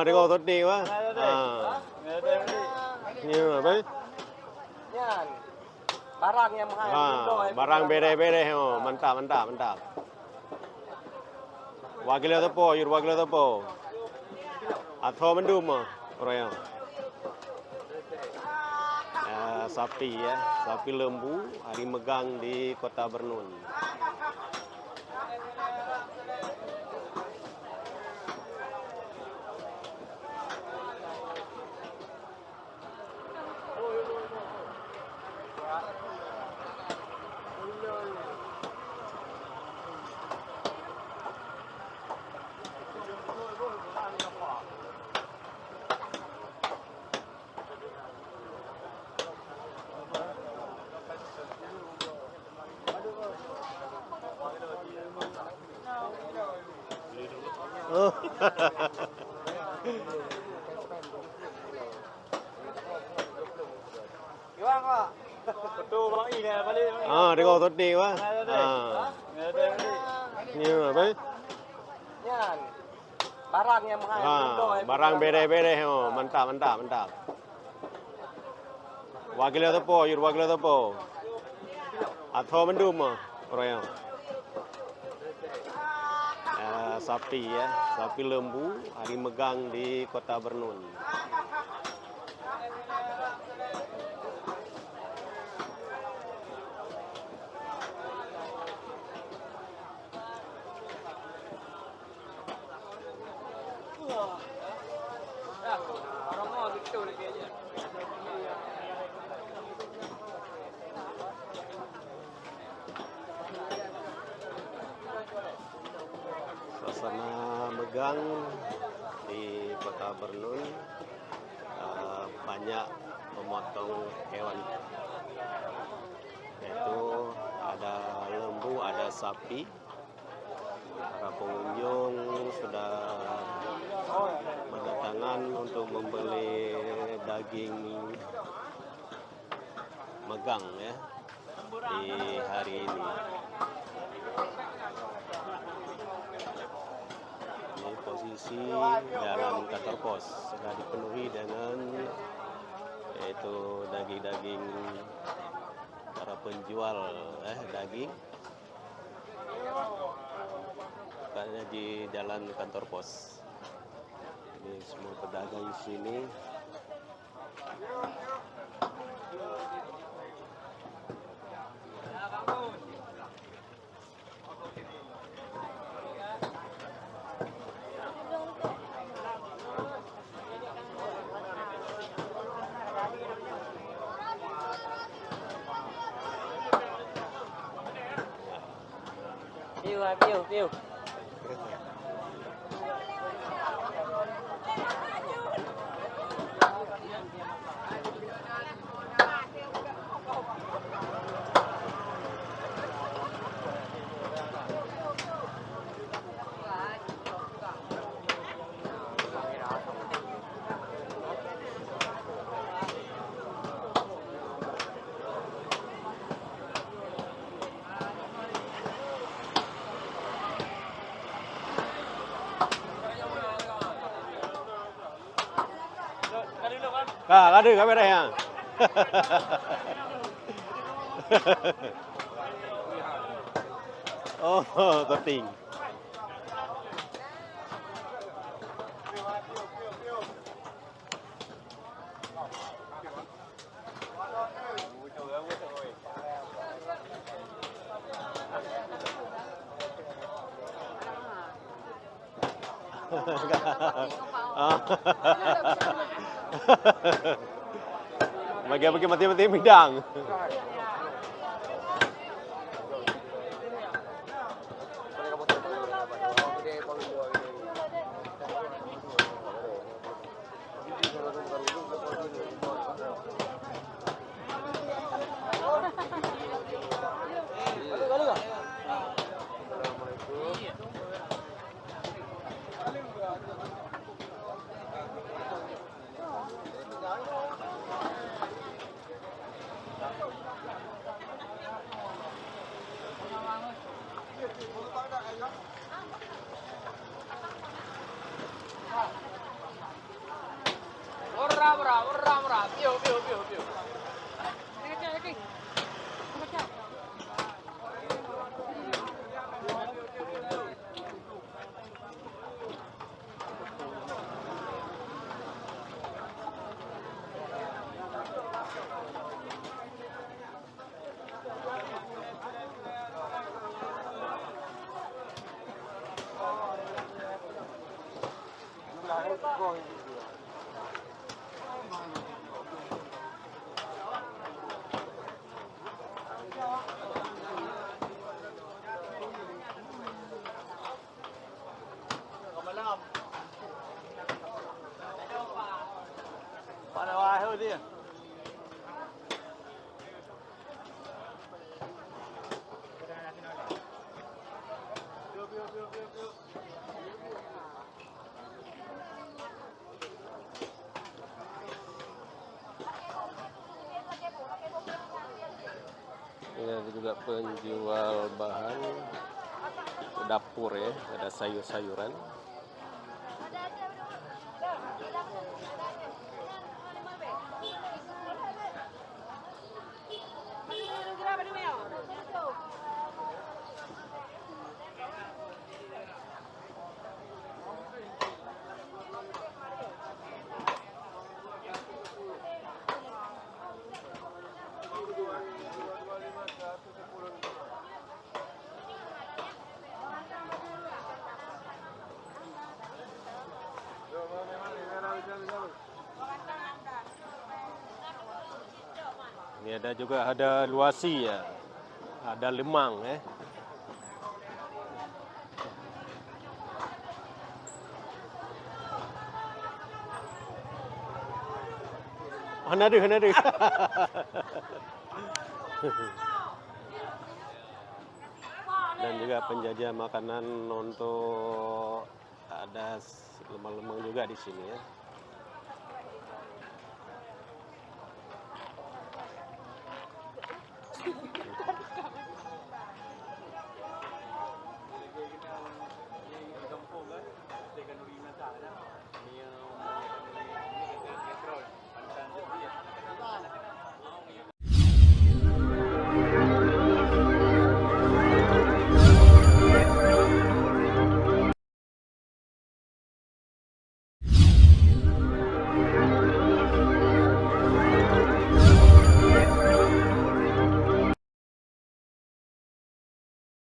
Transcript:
Tengok toting apa? Ni apa? Yan. Barang yang mahal. Barang bere-bere mantap. Wakil tepo, yur wakil tepo. Atau mendum orang. Sapi ya, sapi lembu hari megang di Kota Bernun. Tengok toting apa? Ni apa? Yan. Barang yang mahal. Barang bere-bere mantap. Wakil tepo, yur wakil tepo. Atau mendum orang. Sapi ya, sapi lembu hari megang di Kota Bernun. Suasana megang di Kota Bernun, banyak memotong hewan, yaitu ada lembu, ada sapi. Para pengunjung sudah berdatangan untuk membeli daging megang ya di hari ini. Ini posisi jalan kantor pos sudah dipenuhi dengan yaitu daging-daging para penjual daging. Bukannya di jalan kantor pos. Ini semua pedagang di sini. View. Ada kamera ya. Toting. Bagi mati-mati bidang. Pada wahai dia. Ini ada juga penjual bahan dapur ya, ada sayur-sayuran. Ini ada luasi ya, ada lemang ya. Hanadu. Dan juga penjajah makanan untuk ada lemang-lemang juga di sini ya.